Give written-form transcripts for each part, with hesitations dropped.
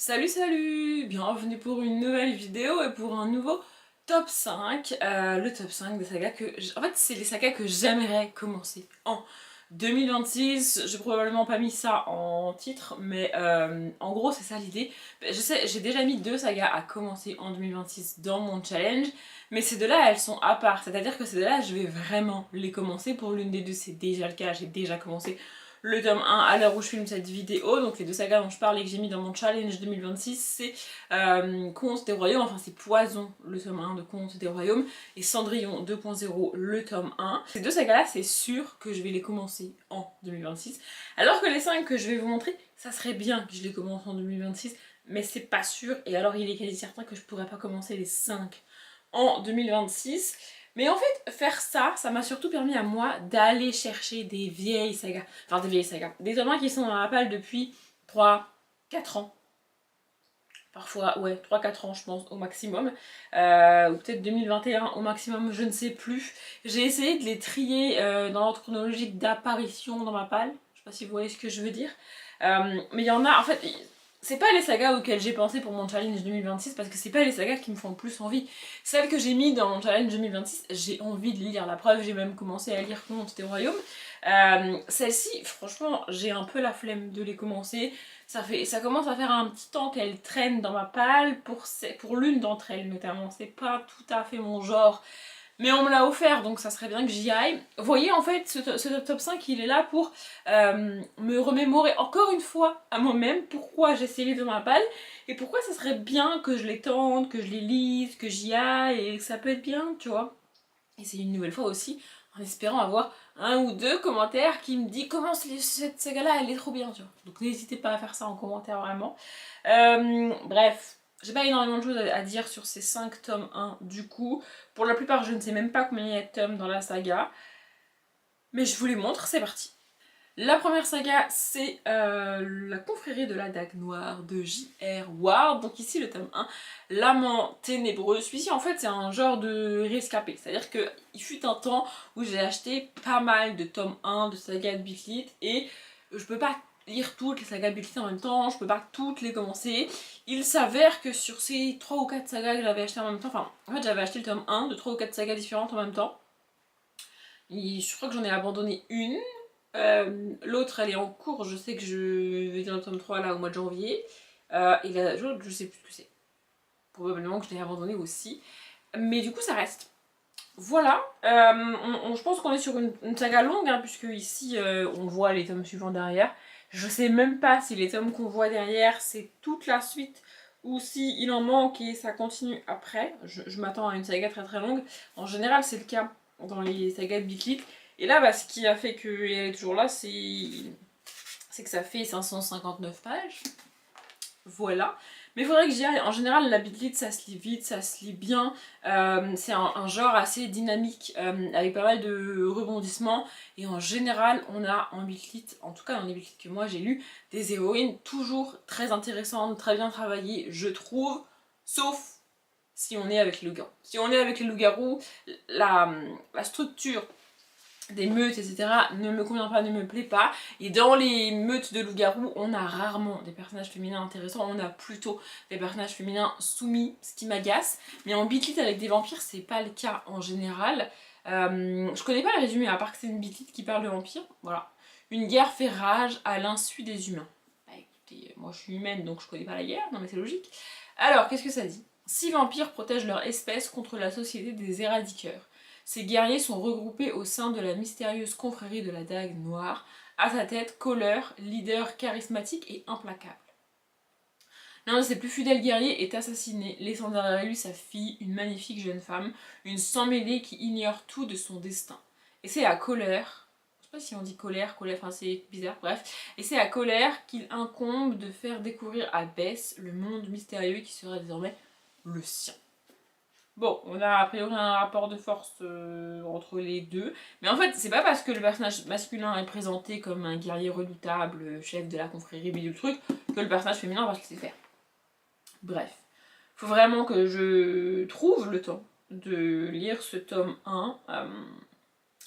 Salut, bienvenue pour une nouvelle vidéo et pour un nouveau top 5. Le top 5 des sagas que... En fait, c'est les sagas que j'aimerais commencer en 2026. J'ai probablement pas mis ça en titre, mais en gros, c'est ça l'idée. Je sais, j'ai déjà mis 2 sagas à commencer en 2026 dans mon challenge, mais ces deux-là, elles sont à part. C'est-à-dire que ces deux-là, je vais vraiment les commencer. Pour l'une des deux, c'est déjà le cas, j'ai déjà commencé le tome 1 à l'heure où je filme cette vidéo. Donc les 2 sagas dont je parle et que j'ai mis dans mon challenge 2026, c'est Conte des Royaumes, enfin c'est Poison, le tome 1 de Conte des Royaumes, et Cendrillon 2.0, le tome 1. Ces 2 sagas-là, c'est sûr que je vais les commencer en 2026. Alors que les 5 que je vais vous montrer, ça serait bien que je les commence en 2026, mais c'est pas sûr, et alors il est quasi certain que je pourrais pas commencer les 5 en 2026. Mais en fait, faire ça, ça m'a surtout permis à moi d'aller chercher des vieilles sagas. Enfin, des vieilles sagas. Des tomes qui sont dans la palle depuis 3-4 ans. Parfois, ouais, 3-4 ans, je pense, au maximum. Ou peut-être 2021 au maximum, je ne sais plus. J'ai essayé de les trier dans l'ordre chronologique d'apparition dans ma palle. Je sais pas si vous voyez ce que je veux dire. Mais il y en a, en fait, c'est pas les sagas auxquelles j'ai pensé pour mon challenge 2026 parce que c'est pas les sagas qui me font le plus envie. Celles que j'ai mis dans mon challenge 2026, j'ai envie de lire. La preuve, j'ai même commencé à lire Conte des Royaumes. Celles-ci, franchement, j'ai un peu la flemme de les commencer. Ça commence à faire un petit temps qu'elles traînent dans ma palle pour l'une d'entre elles notamment. C'est pas tout à fait mon genre. Mais on me l'a offert, donc ça serait bien que j'y aille. Vous voyez, en fait, ce top 5, il est là pour me remémorer encore une fois à moi-même pourquoi j'ai ces livres dans ma palle et pourquoi ça serait bien que je les tente, que je les lise, que j'y aille et que ça peut être bien, tu vois. Et c'est une nouvelle fois aussi en espérant avoir 1 ou 2 commentaires qui me disent comment cette saga-là, elle est trop bien, tu vois. Donc n'hésitez pas à faire ça en commentaire vraiment. Bref. J'ai pas énormément de choses à dire sur ces 5 tomes 1 du coup. Pour la plupart, je ne sais même pas combien il y a de tomes dans la saga. Mais je vous les montre, c'est parti. La première saga, c'est la confrérie de la Dague Noire de J.R. Ward. Donc ici, le tome 1, L'amant ténébreux. Celui-ci, en fait, c'est un genre de rescapé. C'est-à-dire qu'il fut un temps où j'ai acheté pas mal de tomes 1 de saga de Bitlit et je peux pas lire toutes les sagas de Bitlit en même temps, je peux pas toutes les commencer. Il s'avère que sur ces 3 ou 4 sagas que j'avais acheté en même temps, enfin, en fait, j'avais acheté le tome 1 de 3 ou 4 sagas différentes en même temps. Et je crois que j'en ai abandonné une. L'autre elle est en cours, je sais que je vais dans le tome 3 là au mois de janvier. Et l'autre je sais plus ce que c'est. Probablement que je l'ai abandonné aussi. Mais du coup ça reste. Voilà, je pense qu'on est sur une saga longue, hein, puisque ici on voit les tomes suivants derrière. Je sais même pas si les tomes qu'on voit derrière c'est toute la suite ou si il en manque et ça continue après. Je m'attends à une saga très très longue. En général c'est le cas dans les sagas de Bitlit. Et là, ce qui a fait qu'elle est toujours là, c'est que ça fait 559 pages. Voilà. Mais il faudrait que j'y aille. En général, la Bitlit, ça se lit vite, ça se lit bien. C'est un genre assez dynamique, avec pas mal de rebondissements. Et en général, on a en Bitlit, en tout cas dans les Bitlit que moi j'ai lu, des héroïnes toujours très intéressantes, très bien travaillées, je trouve. Sauf si on est avec les loups-garous. Si on est avec les loups-garous, la structure des meutes, etc. ne me convient pas, ne me plaît pas. Et dans les meutes de loups-garous, on a rarement des personnages féminins intéressants, on a plutôt des personnages féminins soumis, ce qui m'agace. Mais en Bitlit avec des vampires, c'est pas le cas en général. Je connais pas le résumé, à part que c'est une Bitlit qui parle de vampires. Voilà. Une guerre fait rage à l'insu des humains. Bah écoutez, moi je suis humaine donc je connais pas la guerre, non mais c'est logique. Alors, qu'est-ce que ça dit? 6 vampires protègent leur espèce contre la société des éradiqueurs. Ces guerriers sont regroupés au sein de la mystérieuse confrérie de la Dague Noire. À sa tête, Kohler, leader charismatique et implacable. L'un de ses plus fidèles guerriers est assassiné, laissant derrière lui sa fille, une magnifique jeune femme, une sans-mêlée qui ignore tout de son destin. Et c'est à Kohler, je sais pas si on dit colère, enfin c'est bizarre, bref, et c'est à Kohler qu'il incombe de faire découvrir à Bess le monde mystérieux qui sera désormais le sien. Bon, on a a priori un rapport de force entre les deux, mais en fait, c'est pas parce que le personnage masculin est présenté comme un guerrier redoutable, chef de la confrérie, bidule truc, que le personnage féminin va se laisser faire. Bref, faut vraiment que je trouve le temps de lire ce tome 1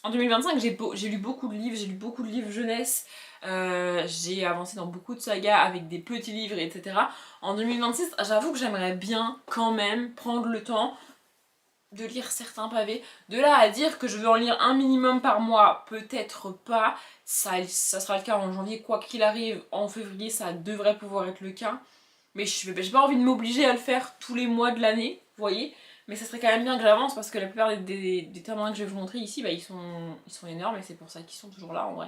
En 2025, j'ai lu beaucoup de livres, j'ai lu beaucoup de livres jeunesse, j'ai avancé dans beaucoup de sagas avec des petits livres, etc. En 2026, j'avoue que j'aimerais bien quand même prendre le temps de lire certains pavés. De là à dire que je veux en lire un minimum par mois, peut-être pas. Ça sera le cas en janvier, quoi qu'il arrive. En février, ça devrait pouvoir être le cas. Mais j'ai pas envie de m'obliger à le faire tous les mois de l'année, vous voyez. Mais ça serait quand même bien que j'avance parce que la plupart des témoins que je vais vous montrer ici, bah, ils sont énormes et c'est pour ça qu'ils sont toujours là en vrai.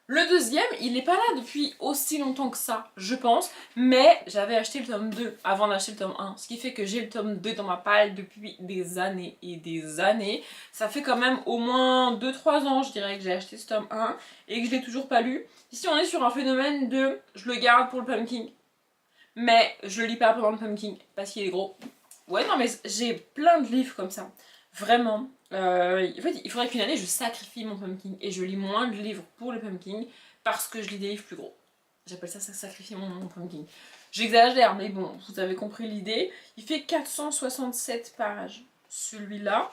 Le deuxième, il n'est pas là depuis aussi longtemps que ça, je pense, mais j'avais acheté le tome 2 avant d'acheter le tome 1, ce qui fait que j'ai le tome 2 dans ma palle depuis des années et des années. Ça fait quand même au moins 2-3 ans, je dirais, que j'ai acheté ce tome 1 et que je l'ai toujours pas lu. Ici, on est sur un phénomène de je le garde pour le pumpkin, mais je le lis pas pendant le pumpkin parce qu'il est gros. Ouais, non, mais j'ai plein de livres comme ça, vraiment. En fait, il faudrait qu'une année je sacrifie mon pumpkin et je lis moins de livres pour le pumpkin parce que je lis des livres plus gros. J'appelle ça sacrifier mon pumpkin. J'exagère, mais bon, vous avez compris l'idée. Il fait 467 pages, celui-là.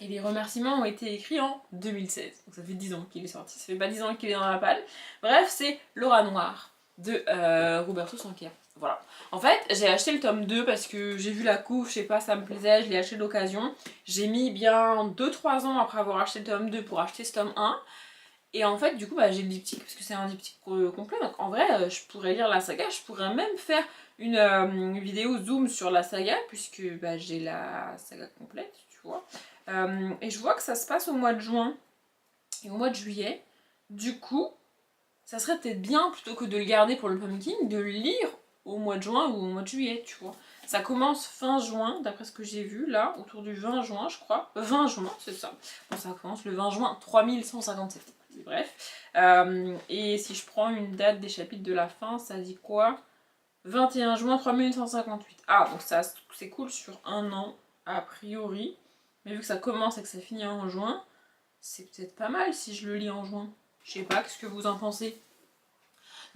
Et les remerciements ont été écrits en 2016. Donc ça fait 10 ans qu'il est sorti. Ça fait pas 10 ans qu'il est dans la palle. Bref, c'est Laura Noire de Roberto Sanquer. Voilà. En fait, j'ai acheté le tome 2 parce que j'ai vu la couve, je sais pas, ça me plaisait, je l'ai acheté d'occasion. J'ai mis bien 2-3 ans après avoir acheté le tome 2 pour acheter ce tome 1. Et en fait, du coup, bah, j'ai le diptyque parce que c'est un diptyque complet. Donc en vrai, je pourrais lire la saga. Je pourrais même faire une vidéo zoom sur la saga puisque bah, j'ai la saga complète, tu vois. Et je vois que ça se passe au mois de juin et au mois de juillet. Du coup, ça serait peut-être bien, plutôt que de le garder pour le pumpkin, de le lire au mois de juin ou au mois de juillet, tu vois. Ça commence fin juin, d'après ce que j'ai vu, là, autour du 20 juin, je crois. 20 juin, c'est ça. Bon, ça commence le 20 juin, 3157. Bref. Et si je prends une date des chapitres de la fin, ça dit quoi? 21 juin, 3158. Ah, donc ça s'écoule sur un an, a priori. Mais vu que ça commence et que ça finit en juin, c'est peut-être pas mal si je le lis en juin. Je sais pas, qu'est-ce que vous en pensez?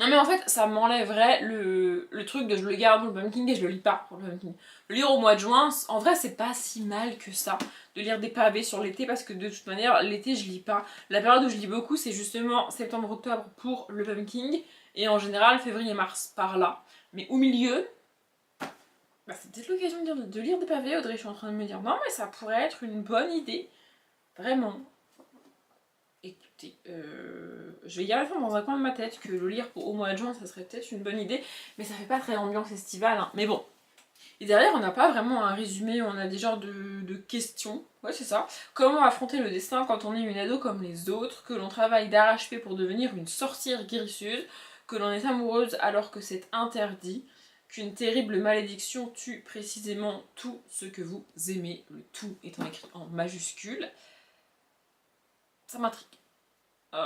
Non mais en fait, ça m'enlèverait le truc de je le garde pour le pumpkin et je le lis pas pour le pumpkin. Le lire au mois de juin, en vrai c'est pas si mal que ça de lire des pavés sur l'été parce que de toute manière, l'été je lis pas. La période où je lis beaucoup c'est justement septembre-octobre pour le pumpkin et en général février-mars par là. Mais au milieu, bah, c'est peut-être l'occasion de lire des pavés, Audrey, je suis en train de me dire non mais ça pourrait être une bonne idée. Vraiment. Écoutez, je vais y répondre dans un coin de ma tête que le lire au mois de juin ça serait peut-être une bonne idée, mais ça fait pas très ambiance estivale, hein. Mais bon. Et derrière on n'a pas vraiment un résumé, on a des genres de questions, ouais c'est ça. Comment affronter le destin quand on est une ado comme les autres, que l'on travaille d'arrache-pied pour devenir une sorcière guérisseuse, que l'on est amoureuse alors que c'est interdit, qu'une terrible malédiction tue précisément tout ce que vous aimez, le tout étant écrit en majuscule. Ça m'intrigue.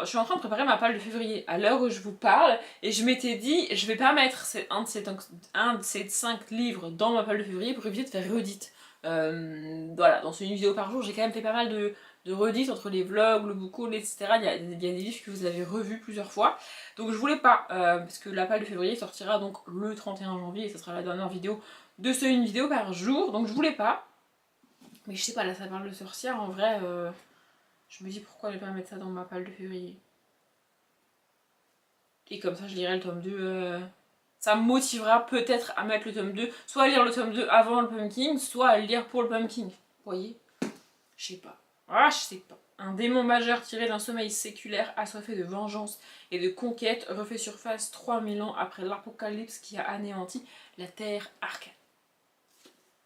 Je suis en train de préparer ma palle de février à l'heure où je vous parle et je m'étais dit je vais pas mettre un de ces 5 livres dans ma palle de février pour éviter de faire redite. Voilà, dans une vidéo par jour j'ai quand même fait pas mal de redites entre les vlogs, le book haul, etc. Il y a des livres que vous avez revus plusieurs fois. Donc je voulais pas, parce que la palle de février sortira donc le 31 janvier et ce sera la dernière vidéo de une vidéo par jour. Donc je voulais pas. Mais je sais pas, là ça parle de sorcière en vrai. Je me dis pourquoi ne pas mettre ça dans ma palle de février. Et comme ça je lirai le tome 2. Ça me motivera peut-être à mettre le tome 2. Soit à lire le tome 2 avant le pumpkin, soit à le lire pour le pumpkin. Vous voyez? Je sais pas. Ah, je sais pas. Un démon majeur tiré d'un sommeil séculaire, assoiffé de vengeance et de conquête, refait surface 3000 ans après l'apocalypse qui a anéanti la terre arcane.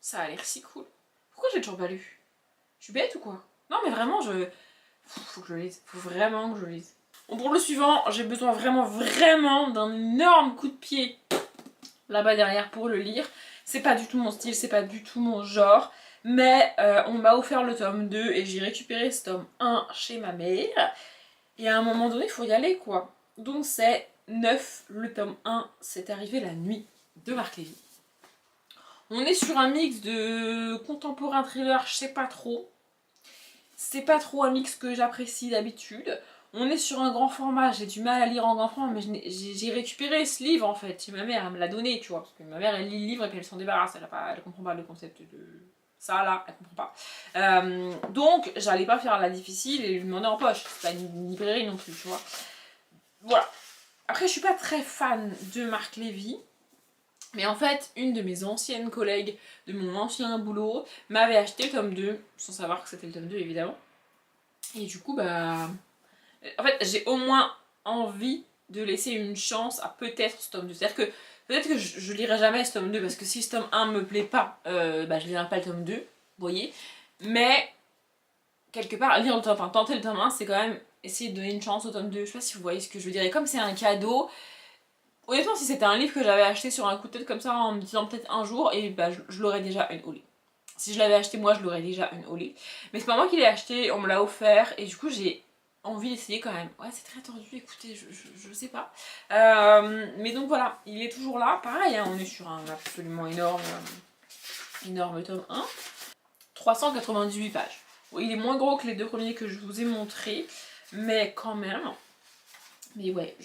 Ça a l'air si cool. Pourquoi j'ai toujours pas lu? Je suis bête ou quoi? Non mais vraiment, faut que je le lise. Faut vraiment que je le lise. Bon, pour le suivant, j'ai besoin vraiment d'un énorme coup de pied là-bas derrière pour le lire. C'est pas du tout mon style, c'est pas du tout mon genre. Mais on m'a offert le tome 2 et j'ai récupéré ce tome 1 chez ma mère. Et à un moment donné, il faut y aller quoi. Donc c'est 9, le tome 1, c'est arrivé la nuit de Marc Lévy. On est sur un mix de contemporain thriller, je sais pas trop. C'est pas trop un mix que j'apprécie d'habitude. On est sur un grand format, j'ai du mal à lire en grand format, mais j'ai récupéré ce livre en fait. Ma mère elle me l'a donné, tu vois, parce que ma mère elle lit le livre et puis elle s'en débarrasse, elle comprend pas le concept de Ça là, elle comprend pas. Donc j'allais pas faire la difficile et lui demander en poche. C'est pas une librairie non plus, tu vois. Voilà. Après, je suis pas très fan de Marc Lévy. Mais en fait, une de mes anciennes collègues de mon ancien boulot m'avait acheté le tome 2, sans savoir que c'était le tome 2 évidemment. Et du coup, bah... En fait, j'ai au moins envie de laisser une chance à peut-être ce tome 2. C'est-à-dire que peut-être que je lirai jamais ce tome 2 parce que si ce tome 1 me plaît pas, bah je lirai pas le tome 2, vous voyez. Mais quelque part, lire le tome 1, tenter le tome 1, c'est quand même essayer de donner une chance au tome 2. Je sais pas si vous voyez ce que je veux dire. Et comme c'est un cadeau, honnêtement, si c'était un livre que j'avais acheté sur un coup de tête comme ça en me disant peut-être un jour, et bah je l'aurais déjà une olée. Si je l'avais acheté moi, je l'aurais déjà une olée. Mais c'est pas moi qui l'ai acheté, on me l'a offert et du coup j'ai envie d'essayer quand même. Ouais, c'est très tordu, écoutez, je sais pas. Mais donc voilà, il est toujours là. Pareil, hein, on est sur un absolument énorme tome 1. 398 pages. Bon, il est moins gros que les deux premiers que je vous ai montrés, mais quand même. Mais ouais,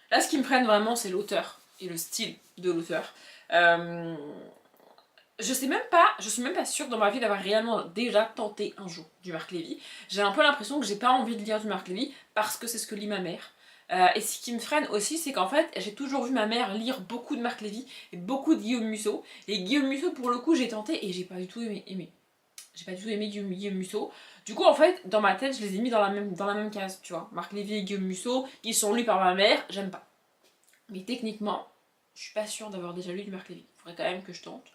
là, ce qui me freine vraiment, c'est l'auteur et le style de l'auteur. Je suis même pas sûre dans ma vie d'avoir réellement déjà tenté un jour du Marc Lévy. J'ai un peu l'impression que j'ai pas envie de lire du Marc Lévy parce que c'est ce que lit ma mère. Et ce qui me freine aussi, c'est qu'en fait, j'ai toujours vu ma mère lire beaucoup de Marc Lévy et beaucoup de Guillaume Musso. Et Guillaume Musso, pour le coup, j'ai tenté et j'ai pas du tout aimé. J'ai pas du tout aimé Guillaume Musso. Du coup, en fait, dans ma tête, je les ai mis dans la même case, tu vois. Marc Lévy et Guillaume Musso, ils sont lus par ma mère, j'aime pas. Mais techniquement, je suis pas sûre d'avoir déjà lu du Marc Lévy. Il faudrait quand même que je tente.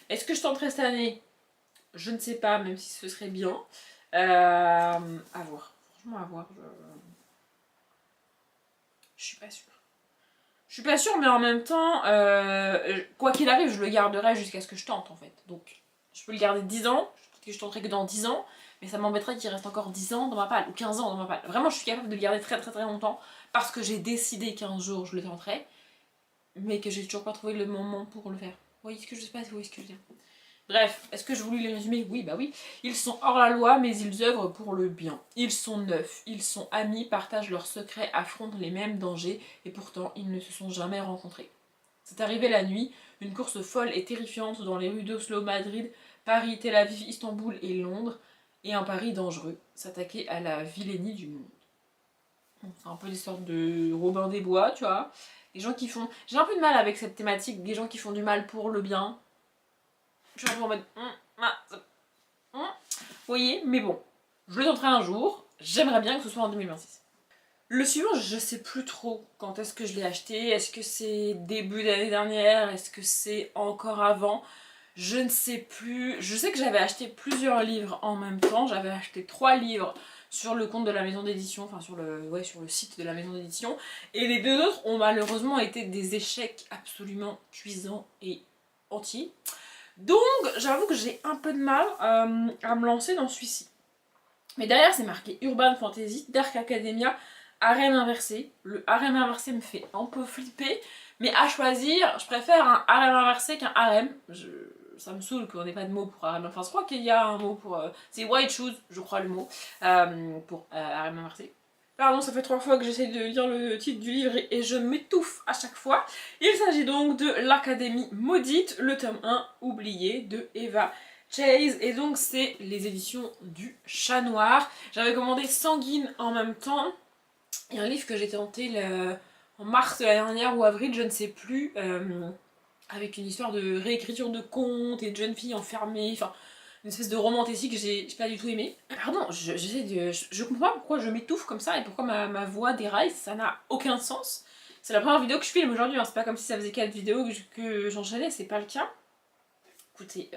Est-ce que je tenterai cette année? Je ne sais pas, même si ce serait bien. À voir. Franchement, à voir. Je suis pas sûre. Je suis pas sûre, mais en même temps, quoi qu'il arrive, je le garderai jusqu'à ce que je tente, en fait. Donc, je peux le garder 10 ans. Peut-être que je tenterai que dans 10 ans. Mais ça m'embêterait qu'il reste encore 10 ans dans ma palle. Ou 15 ans dans ma palle. Vraiment, je suis capable de le garder très très très longtemps. Parce que j'ai décidé qu'un jour, je le tenterai. Mais que j'ai toujours pas trouvé le moment pour le faire. Vous voyez ce que je sais pas si vous voyez ce que je veux dire. Bref, est-ce que je voulais les résumer? Oui, bah oui. Ils sont hors la loi, mais ils œuvrent pour le bien. Ils sont neufs, ils sont amis, partagent leurs secrets, affrontent les mêmes dangers, et pourtant ils ne se sont jamais rencontrés. C'est arrivé la nuit, une course folle et terrifiante dans les rues d'Oslo, Madrid, Paris, Tel Aviv, Istanbul et Londres, et un pari dangereux, s'attaquer à la vilainie du monde. C'est un peu des sortes de Robin des Bois, tu vois. Les gens qui font... J'ai un peu de mal avec cette thématique, des gens qui font du mal pour le bien. Je suis un peu en mode... Vous voyez, mais bon, je le tenterai un jour, j'aimerais bien que ce soit en 2026. Le suivant, je sais plus trop quand est-ce que je l'ai acheté, est-ce que c'est début d'année dernière, est-ce que c'est encore avant, je ne sais plus. Je sais que j'avais acheté plusieurs livres en même temps, j'avais acheté 3 livres sur le compte de la maison d'édition, enfin sur le site de la maison d'édition, et les 2 autres ont malheureusement été des échecs absolument cuisants et entiers. Donc j'avoue que j'ai un peu de mal à me lancer dans celui-ci. Mais derrière c'est marqué Urban Fantasy, Dark Academia, harem inversé. Le harem inversé me fait un peu flipper, mais à choisir, je préfère un harem inversé qu'un harem. Ça me saoule qu'on n'ait pas de mot pour harem. Enfin, je crois qu'il y a un mot pour... c'est white shoes, je crois le mot, pour harem inversé. Pardon, ça fait 3 fois que j'essaie de lire le titre du livre et je m'étouffe à chaque fois. Il s'agit donc de l'Académie maudite, le tome 1, oublié, de Eva Chase. Et donc c'est les éditions du Chat Noir. J'avais commandé Sanguine en même temps. Et un livre que j'ai tenté en mars de l'année dernière ou avril, je ne sais plus, avec une histoire de réécriture de contes et de jeunes filles enfermées. Enfin, une espèce de romantique que j'ai pas du tout aimé. Pardon, je comprends pas pourquoi je m'étouffe comme ça et pourquoi ma voix déraille, ça n'a aucun sens. C'est la première vidéo que je filme aujourd'hui, hein. C'est pas comme si ça faisait 4 vidéos que j'enchaînais, c'est pas le cas. Écoutez,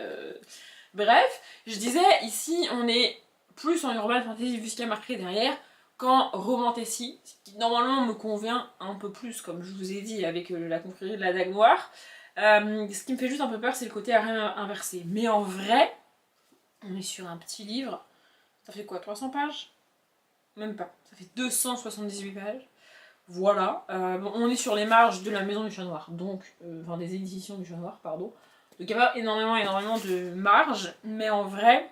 bref, je disais, ici on est plus en urban fantasy vu ce qu'il y a marqué derrière qu'en romantasy, ce qui normalement me convient un peu plus, comme je vous ai dit, avec la confrérie de la Dague Noire. Ce qui me fait juste un peu peur, c'est le côté harem inversé. Mais en vrai, on est sur un petit livre. Ça fait quoi, 300 pages? Même pas. Ça fait 278 pages. Voilà. Bon, on est sur les marges de la maison du Chat Noir. Donc, enfin des éditions du Chat Noir, pardon. Donc il n'y a pas énormément de marge. Mais en vrai,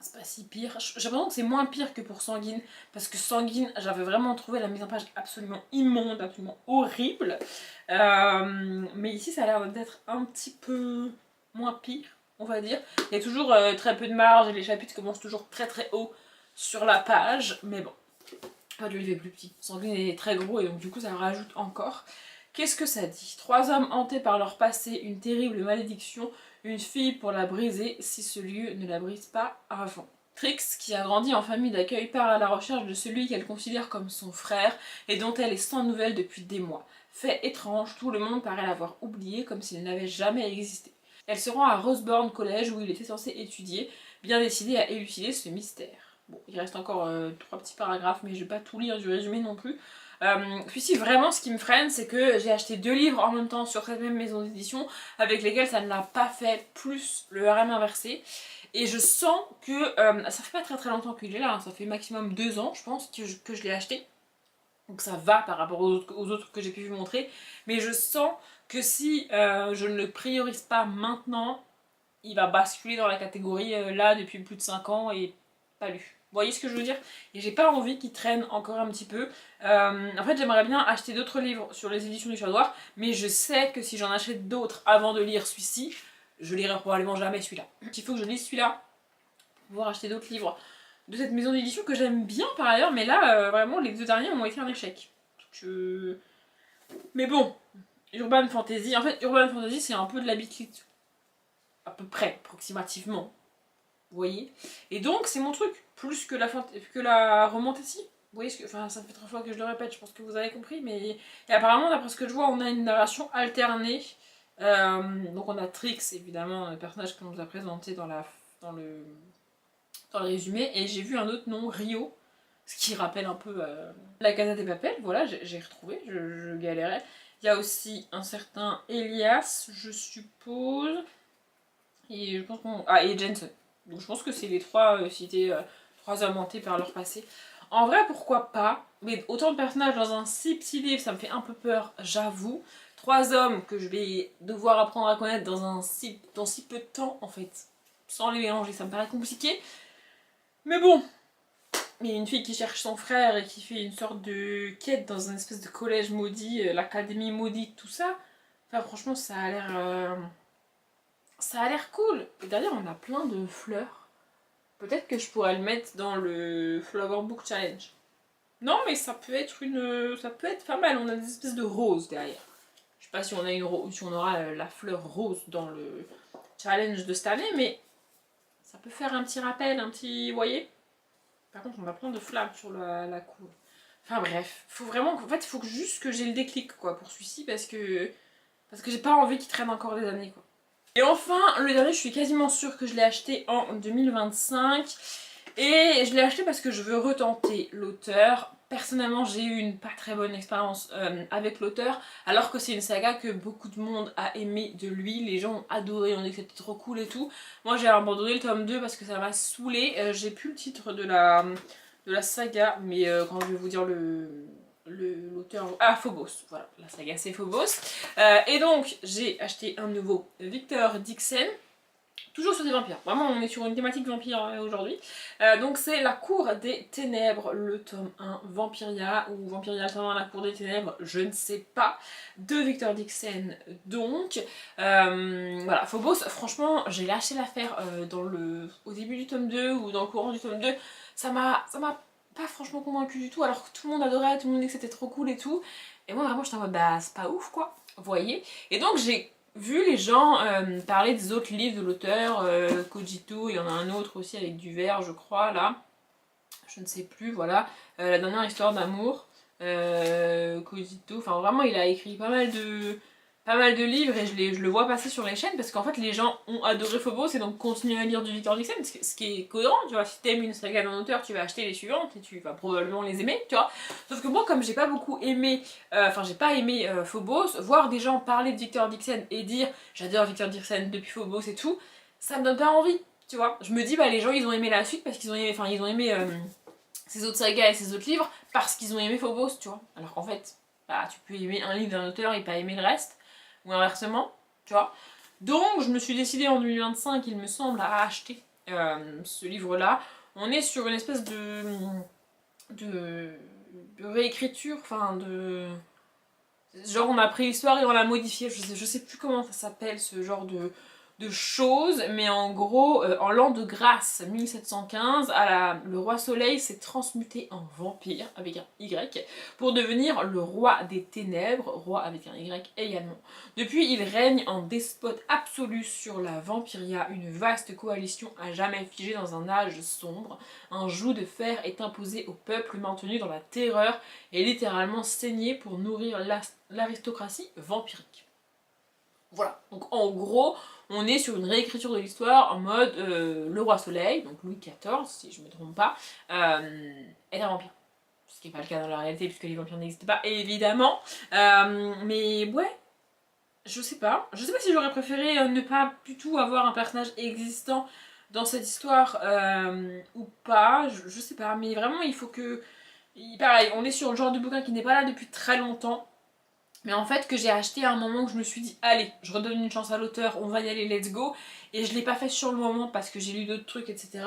c'est pas si pire. J'ai l'impression que c'est moins pire que pour Sanguine. Parce que Sanguine, j'avais vraiment trouvé la mise en page absolument immonde, absolument horrible. Mais ici, ça a l'air d'être un petit peu moins pire. on va dire. Il y a toujours très peu de marge et les chapitres commencent toujours très très haut sur la page, mais bon. Enfin, le livre est plus petit, Sanguine est très gros et donc du coup ça rajoute encore. Qu'est-ce que ça dit? 3 hommes hantés par leur passé, une terrible malédiction, une fille pour la briser si ce lieu ne la brise pas avant. Trix, qui a grandi en famille d'accueil, part à la recherche de celui qu'elle considère comme son frère et dont elle est sans nouvelles depuis des mois. Fait étrange, tout le monde paraît l'avoir oublié comme s'il n'avait jamais existé. Elle se rend à Roseborn College où il était censé étudier, bien décidée à élucider ce mystère. Bon, il reste encore 3 petits paragraphes, mais je vais pas tout lire du résumé non plus. Puis si vraiment ce qui me freine, c'est que j'ai acheté 2 livres en même temps sur cette même maison d'édition, avec lesquels ça ne l'a pas fait, plus le RM inversé. Et je sens que, ça fait pas très très longtemps qu'il est là, hein, ça fait maximum 2 ans je pense que je l'ai acheté. Donc ça va par rapport aux autres que j'ai pu vous montrer. Mais je sens que si je ne le priorise pas maintenant, il va basculer dans la catégorie là depuis plus de 5 ans et pas lu. Vous voyez ce que je veux dire? Et j'ai pas envie qu'il traîne encore un petit peu. En fait, j'aimerais bien acheter d'autres livres sur les éditions du Chadoir, mais je sais que si j'en achète d'autres avant de lire celui-ci, je lirai probablement jamais celui-là. Il faut que je lise celui-là pour pouvoir acheter d'autres livres de cette maison d'édition que j'aime bien par ailleurs, mais là, vraiment, les 2 derniers ont été un échec. Donc, mais bon, Urban Fantasy, en fait, Urban Fantasy, c'est un peu de la bitlite. À peu près, approximativement. Vous voyez? Et donc, c'est mon truc, plus que la romantasy. Vous voyez ce que. Enfin, ça fait 3 fois que je le répète, je pense que vous avez compris, mais. Et apparemment, d'après ce que je vois, on a une narration alternée. Donc, on a Trix, évidemment, le personnage qu'on nous a présenté dans le résumé, et j'ai vu un autre nom, Rio, ce qui rappelle un peu la Casa des Papel, voilà, j'ai retrouvé, je galérais. Il y a aussi un certain Elias, je suppose, et je pense qu'on... Ah, et Jensen. Donc je pense que c'est les 3 cités, 3 hommes hantés par leur passé. En vrai, pourquoi pas, mais autant de personnages dans un si petit livre, ça me fait un peu peur, j'avoue. 3 hommes que je vais devoir apprendre à connaître dans si peu de temps, en fait, sans les mélanger, ça me paraît compliqué. Mais bon, il y a une fille qui cherche son frère et qui fait une sorte de quête dans un espèce de collège maudit, l'académie maudite, tout ça. Enfin, franchement, ça a l'air... Ça a l'air cool. Et derrière, on a plein de fleurs. Peut-être que je pourrais le mettre dans le Flower Book Challenge. Non, mais ça peut être pas mal. On a des espèces de roses derrière. Je sais pas si si on aura la fleur rose dans le challenge de cette année, mais ça peut faire un petit rappel, un petit... Vous voyez? Par contre, on a plein de flammes sur la cour. Enfin bref, faut vraiment... En fait, il faut juste que j'ai le déclic, quoi, pour celui-ci, parce que j'ai pas envie qu'il traîne encore des années, quoi. Et enfin, le dernier, je suis quasiment sûre que je l'ai acheté en 2025. Et je l'ai acheté parce que je veux retenter l'auteur. Personnellement, j'ai eu une pas très bonne expérience avec l'auteur, alors que c'est une saga que beaucoup de monde a aimé de lui. Les gens ont adoré, on dit que c'était trop cool et tout. Moi, j'ai abandonné le tome 2 parce que ça m'a saoulé. J'ai plus le titre de la saga, mais quand je vais vous dire l'auteur... Ah, Phobos, voilà, la saga c'est Phobos. Et donc, j'ai acheté un nouveau Victor Dixon, toujours sur des vampires. Vraiment, on est sur une thématique vampire aujourd'hui. Donc, c'est La Cour des Ténèbres, le tome 1, Vampiria, ou Vampiria le tome 1, La Cour des Ténèbres, je ne sais pas, de Victor Dixon. Donc, voilà, Phobos, franchement, j'ai lâché l'affaire au début du tome 2 ou dans le courant du tome 2. Ça m'a pas franchement convaincu du tout, alors que tout le monde adorait, tout le monde disait que c'était trop cool et tout. Et moi, vraiment, j'étais en mode, bah, c'est pas ouf, quoi. Vous voyez? Et donc, j'ai vu les gens parler des autres livres de l'auteur, Cogito, il y en a un autre aussi avec du vert, je crois, là. Je ne sais plus, voilà. La dernière histoire d'amour, Cogito. Enfin, vraiment, il a écrit pas mal de livres et je le vois passer sur les chaînes parce qu'en fait les gens ont adoré Phobos et donc continuent à lire du Victor Dixon, ce qui est cohérent, tu vois. Si t'aimes une saga d'un auteur, tu vas acheter les suivantes et tu vas probablement les aimer, tu vois. Sauf que moi, comme j'ai pas beaucoup aimé, j'ai pas aimé Phobos, voir des gens parler de Victor Dixon et dire j'adore Victor Dixon depuis Phobos et tout, ça me donne pas envie, tu vois. Je me dis, bah les gens ils ont aimé la suite parce qu'ils ont aimé, ces autres sagas et ces autres livres parce qu'ils ont aimé Phobos, tu vois. Alors qu'en fait, bah tu peux aimer un livre d'un auteur et pas aimer le reste. Ou inversement, tu vois. Donc je me suis décidée en 2025, il me semble, à acheter ce livre-là. On est sur une espèce de réécriture, enfin de... Genre on a pris l'histoire et on l'a modifiée, je sais plus comment ça s'appelle, ce genre de choses, mais en gros, en l'an de grâce 1715, le roi Soleil s'est transmuté en vampire, avec un Y, pour devenir le roi des ténèbres, roi avec un Y également. Depuis, il règne en despote absolu sur la vampiria, une vaste coalition à jamais figée dans un âge sombre. Un joug de fer est imposé au peuple maintenu dans la terreur et littéralement saigné pour nourrir l'aristocratie vampirique. Voilà, donc en gros, on est sur une réécriture de l'histoire en mode le roi Soleil, donc Louis XIV, si je ne me trompe pas, est un vampire. Ce qui n'est pas le cas dans la réalité, puisque les vampires n'existent pas, évidemment. Mais ouais, je sais pas. Je sais pas si j'aurais préféré ne pas du tout avoir un personnage existant dans cette histoire ou pas, je sais pas. Mais vraiment, il faut que... Pareil, on est sur le genre de bouquin qui n'est pas là depuis très longtemps. Mais en fait que j'ai acheté à un moment où je me suis dit allez, je redonne une chance à l'auteur, on va y aller, let's go. Et je l'ai pas fait sur le moment parce que j'ai lu d'autres trucs, etc.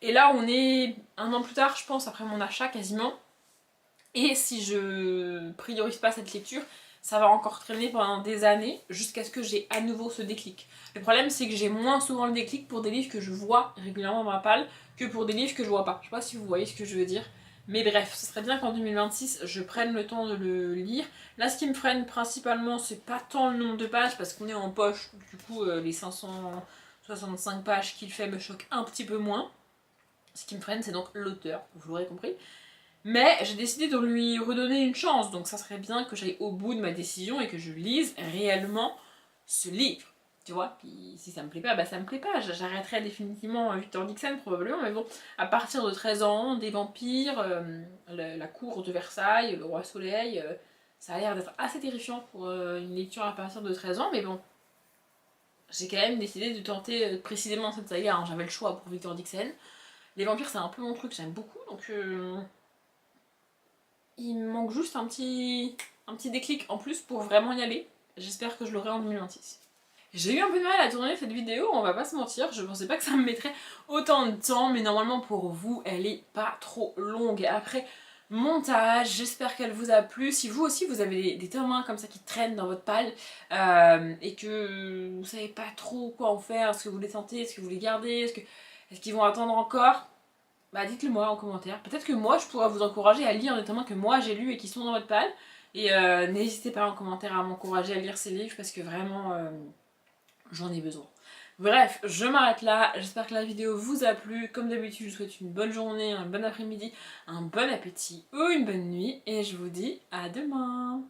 Et là on est un an plus tard, je pense, après mon achat quasiment. Et si je priorise pas cette lecture, ça va encore traîner pendant des années jusqu'à ce que j'ai à nouveau ce déclic. Le problème c'est que j'ai moins souvent le déclic pour des livres que je vois régulièrement dans ma palle que pour des livres que je vois pas. Je sais pas si vous voyez ce que je veux dire. Mais bref, ce serait bien qu'en 2026, je prenne le temps de le lire. Là, ce qui me freine principalement, c'est pas tant le nombre de pages, parce qu'on est en poche. Du coup, les 565 pages qu'il fait me choquent un petit peu moins. Ce qui me freine, c'est donc l'auteur, vous l'aurez compris. Mais j'ai décidé de lui redonner une chance, donc ça serait bien que j'aille au bout de ma décision et que je lise réellement ce livre. Tu vois, puis si ça me plaît pas, bah ça me plaît pas. J'arrêterai définitivement Victor Dixon probablement, mais bon, à partir de 13 ans, des vampires, la cour de Versailles, le roi Soleil, ça a l'air d'être assez terrifiant pour une lecture à partir de 13 ans, mais bon, j'ai quand même décidé de tenter précisément cette saga, hein. J'avais le choix pour Victor Dixon. Les vampires c'est un peu mon truc, j'aime beaucoup, donc il me manque juste un petit déclic en plus pour vraiment y aller. J'espère que je l'aurai en 2026. J'ai eu un peu de mal à tourner cette vidéo, on va pas se mentir, je pensais pas que ça me mettrait autant de temps, mais normalement pour vous, elle est pas trop longue. Après, montage, j'espère qu'elle vous a plu. Si vous aussi vous avez des tomes 1 comme ça qui traînent dans votre palle et que vous savez pas trop quoi en faire, est-ce que vous les tentez, est-ce que vous les gardez, est-ce qu'ils vont attendre encore, bah dites-le moi en commentaire. Peut-être que moi je pourrais vous encourager à lire des tomes 1 que moi j'ai lus et qui sont dans votre palle. Et n'hésitez pas en commentaire à m'encourager à lire ces livres parce que vraiment j'en ai besoin. Bref, je m'arrête là, j'espère que la vidéo vous a plu. Comme d'habitude, je vous souhaite une bonne journée, un bon après-midi, un bon appétit ou une bonne nuit. Et je vous dis à demain.